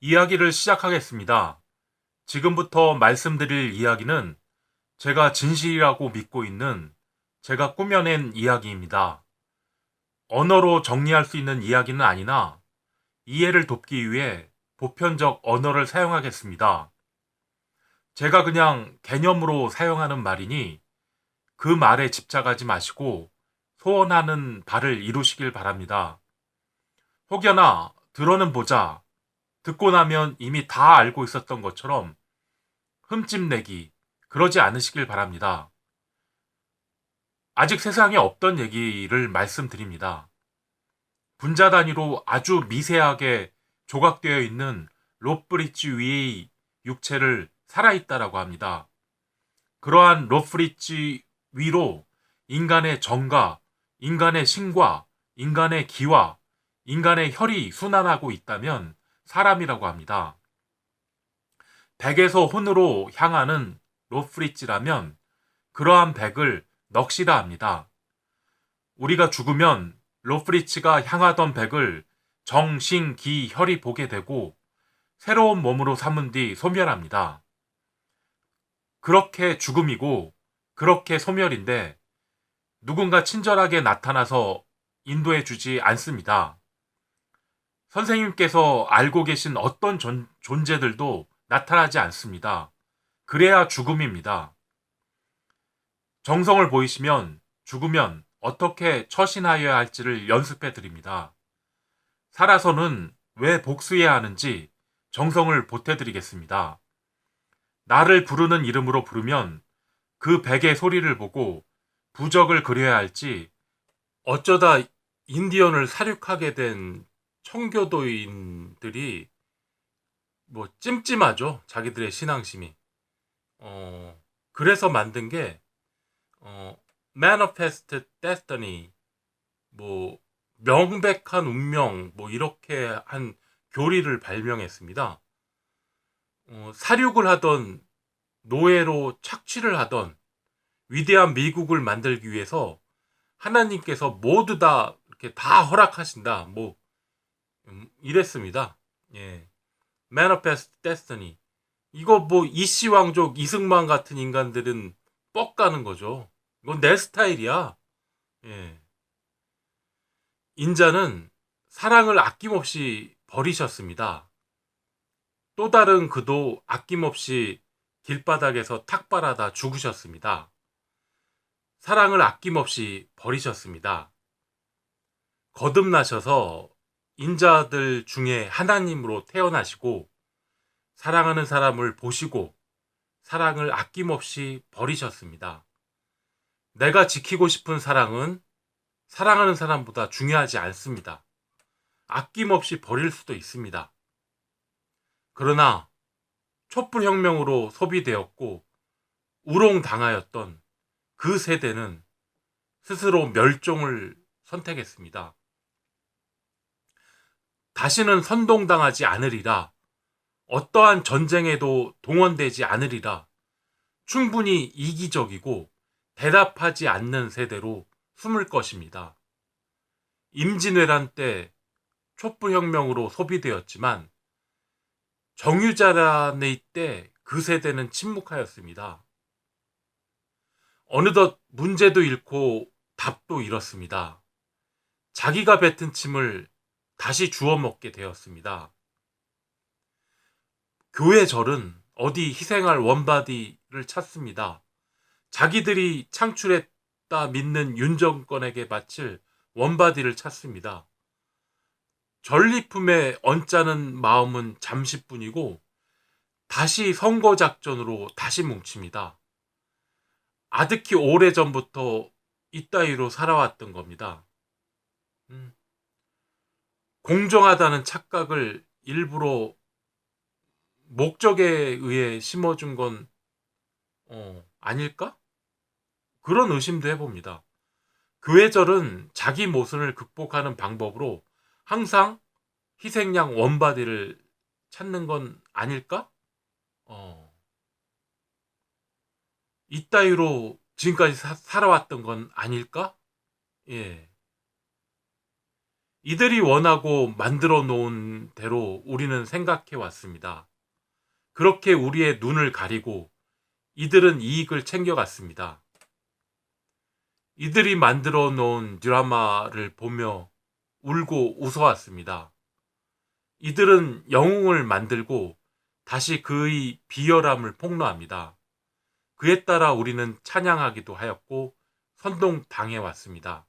이야기를 시작하겠습니다. 지금부터 말씀드릴 이야기는 제가 진실이라고 믿고 있는 제가 꾸며낸 이야기입니다. 언어로 정리할 수 있는 이야기는 아니나 이해를 돕기 위해 보편적 언어를 사용하겠습니다. 제가 그냥 개념으로 사용하는 말이니 그 말에 집착하지 마시고 소원하는 바를 이루시길 바랍니다. 혹여나 들어는 보자, 듣고 나면 이미 다 알고 있었던 것처럼 흠집내기, 그러지 않으시길 바랍니다. 아직 세상에 없던 얘기를 말씀드립니다. 분자 단위로 아주 미세하게 조각되어 있는 롯브릿지 위의 육체를 살아있다라고 합니다. 그러한 롯브릿지 위로 인간의 정과, 인간의 신과, 인간의 기와, 인간의 혈이 순환하고 있다면 사람이라고 합니다. 백에서 혼으로 향하는 롯브릿지라면 그러한 백을 넋이라 합니다. 우리가 죽으면 롯브릿지가 향하던 백을 정, 신, 기, 혈이 보게 되고 새로운 몸으로 삼은 뒤 소멸합니다. 그렇게 죽음이고 그렇게 소멸인데 누군가 친절하게 나타나서 인도해 주지 않습니다. 선생님께서 알고 계신 어떤 존재들도 나타나지 않습니다. 그래야 죽음입니다. 정성을 보이시면 죽으면 어떻게 처신하여야 할지를 연습해 드립니다. 살아서는 왜 복수해야 하는지 정성을 보태 드리겠습니다. 나를 부르는 이름으로 부르면 그 백의 소리를 보고 부적을 그려야 할지 어쩌다 인디언을 사륙하게 된 청교도인들이 뭐 찜찜하죠. 자기들의 신앙심이. 그래서 만든 게 Manifest Destiny, 뭐 명백한 운명, 뭐 이렇게 한 교리를 발명했습니다. 사륙을 하던 노예로 착취를 하던 위대한 미국을 만들기 위해서 하나님께서 모두 다 이렇게 다 허락하신다. 뭐 이랬습니다. 예, Manifest Destiny. 이거 뭐 이씨 왕족 이승만 같은 인간들은 뻑 가는 거죠. 이건 내 스타일이야. 예. 인자는 사랑을 아낌없이 버리셨습니다. 또 다른 그도 아낌없이 길바닥에서 탁발하다 죽으셨습니다. 사랑을 아낌없이 버리셨습니다. 거듭나셔서 인자들 중에 하나님으로 태어나시고 사랑하는 사람을 보시고 사랑을 아낌없이 버리셨습니다. 내가 지키고 싶은 사랑은 사랑하는 사람보다 중요하지 않습니다. 아낌없이 버릴 수도 있습니다. 그러나 촛불혁명으로 소비되었고 우롱당하였던 그 세대는 스스로 멸종을 선택했습니다. 다시는 선동당하지 않으리라, 어떠한 전쟁에도 동원되지 않으리라, 충분히 이기적이고 대답하지 않는 세대로 숨을 것입니다. 임진왜란 때 촛불혁명으로 소비되었지만 정유자란의 때 그 세대는 침묵하였습니다. 어느덧 문제도 잃고 답도 잃었습니다. 자기가 뱉은 침을 다시 주워 먹게 되었습니다. 교회절은 어디 희생할 원바디를 찾습니다. 자기들이 창출했다 믿는 윤 정권에게 바칠 원바디를 찾습니다. 전리품에 얹자는 마음은 잠시뿐이고 다시 선거작전으로 다시 뭉칩니다. 아득히 오래전부터 이따위로 살아왔던 겁니다. 공정하다는 착각을 일부러 목적에 의해 심어준 건 아닐까? 그런 의심도 해봅니다. 교회절은 자기 모순을 극복하는 방법으로 항상 희생양 원바디를 찾는 건 아닐까? 이따위로 지금까지 살아왔던 건 아닐까? 예. 이들이 원하고 만들어 놓은 대로 우리는 생각해 왔습니다. 그렇게 우리의 눈을 가리고 이들은 이익을 챙겨갔습니다. 이들이 만들어 놓은 드라마를 보며 울고 웃어왔습니다. 이들은 영웅을 만들고 다시 그의 비열함을 폭로합니다. 그에 따라 우리는 찬양하기도 하였고 선동당해왔습니다.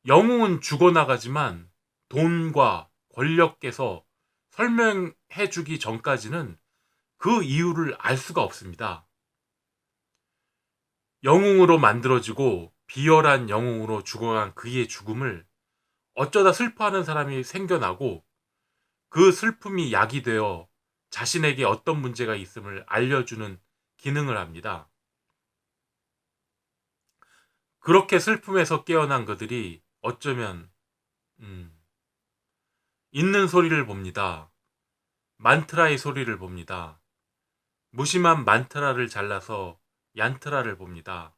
영웅은 죽어나가지만 돈과 권력께서 설명해주기 전까지는 그 이유를 알 수가 없습니다. 영웅으로 만들어지고 비열한 영웅으로 죽어간 그의 죽음을 어쩌다 슬퍼하는 사람이 생겨나고 그 슬픔이 약이 되어 자신에게 어떤 문제가 있음을 알려주는 기능을 합니다. 그렇게 슬픔에서 깨어난 그들이 어쩌면 있는 소리를 봅니다. 만트라의 소리를 봅니다. 무심한 만트라를 잘라서 얀트라를 봅니다.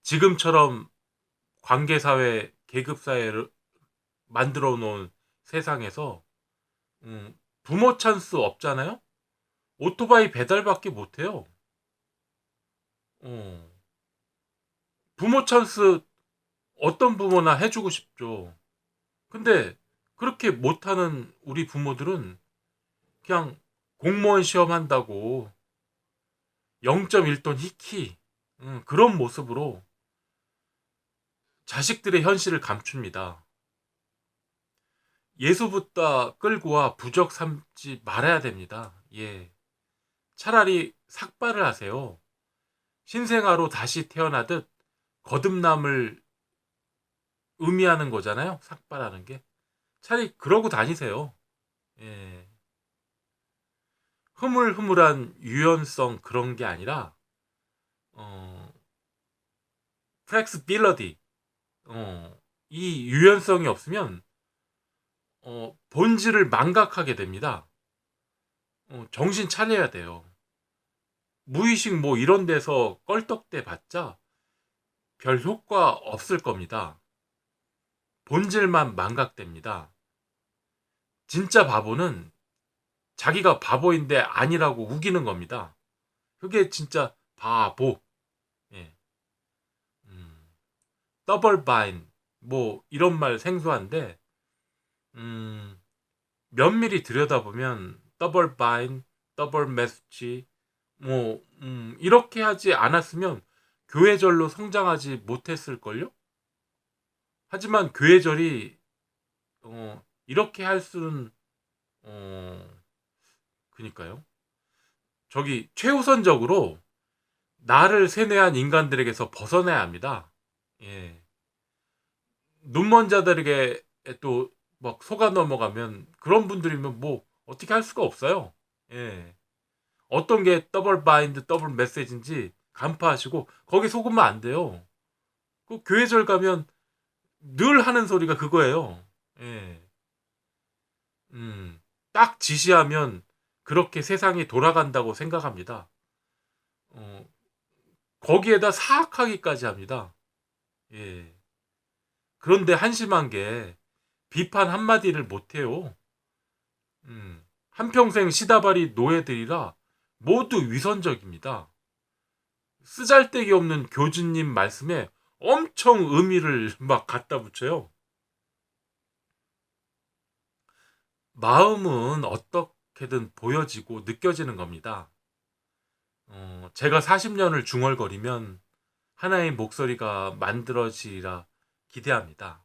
지금처럼 관계사회, 계급사회를 만들어 놓은 세상에서 부모 찬스 없잖아요? 오토바이 배달밖에 못해요. 부모 찬스 어떤 부모나 해주고 싶죠. 근데 그렇게 못하는 우리 부모들은 그냥 공무원 시험 한다고 0.1톤 히키 그런 모습으로 자식들의 현실을 감춥니다. 예수부터 끌고 와 부적 삼지 말아야 됩니다. 예. 차라리 삭발을 하세요. 신생아로 다시 태어나듯 거듭남을 의미하는 거잖아요. 삭발하는 게. 차라리 그러고 다니세요. 예. 흐물흐물한 유연성 그런 게 아니라 플렉스빌러디 이 유연성이 없으면 본질을 망각하게 됩니다. 정신 차려야 돼요. 무의식 뭐 이런 데서 껄떡대 봤자 별 효과 없을 겁니다. 본질만 망각됩니다. 진짜 바보는 자기가 바보인데 아니라고 우기는 겁니다. 그게 진짜 바보. 예. 더블 바인 뭐 이런 말 생소한데 면밀히 들여다보면 더블 바인, 더블 메시지 뭐 이렇게 하지 않았으면 교회절로 성장하지 못했을걸요? 하지만 교회절이 이렇게 할 수는 그니까요. 저기 최우선적으로 나를 세뇌한 인간들에게서 벗어나야 합니다. 예. 눈먼 자들에게 또 막 속아 넘어가면 그런 분들이면 뭐 어떻게 할 수가 없어요. 예. 어떤 게 더블 바인드, 더블 메시지인지 간파하시고 거기 속으면 안 돼요. 그 교회절 가면 늘 하는 소리가 그거예요. 예. 딱 지시하면 그렇게 세상이 돌아간다고 생각합니다. 거기에다 사악하기까지 합니다. 예. 그런데 한심한 게 비판 한마디를 못해요. 한평생 시다발이 노예들이라 모두 위선적입니다. 쓰잘데기 없는 교주님 말씀에 엄청 의미를 막 갖다 붙여요. 마음은 어떻게든 보여지고 느껴지는 겁니다. 제가 40년을 중얼거리면 하나의 목소리가 만들어지리라 기대합니다.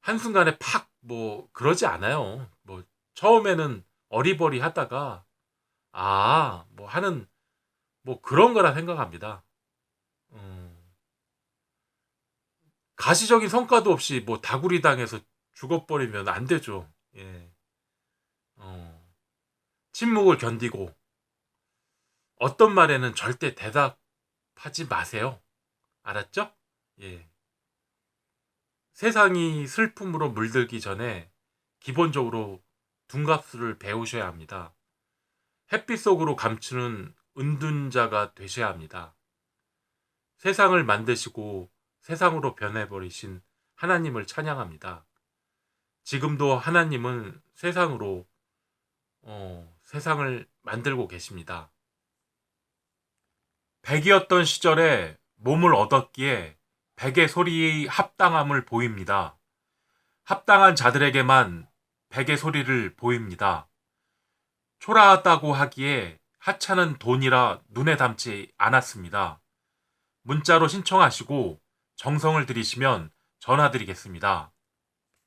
한순간에 팍 뭐 그러지 않아요. 뭐 처음에는 어리버리 하다가 뭐 하는 뭐 그런 거라 생각합니다. 가시적인 성과도 없이 뭐 다구리 당해서 죽어버리면 안 되죠. 예. 침묵을 견디고 어떤 말에는 절대 대답하지 마세요. 알았죠? 예. 세상이 슬픔으로 물들기 전에 기본적으로 둔갑술을 배우셔야 합니다. 햇빛 속으로 감추는 은둔자가 되셔야 합니다. 세상을 만드시고 세상으로 변해버리신 하나님을 찬양합니다. 지금도 하나님은 세상으로 세상을 만들고 계십니다. 백이었던 시절에 몸을 얻었기에 백의 소리의 합당함을 보입니다. 합당한 자들에게만 백의 소리를 보입니다. 초라하다고 하기에 하찮은 돈이라 눈에 담지 않았습니다. 문자로 신청하시고 정성을 들이시면 전화드리겠습니다.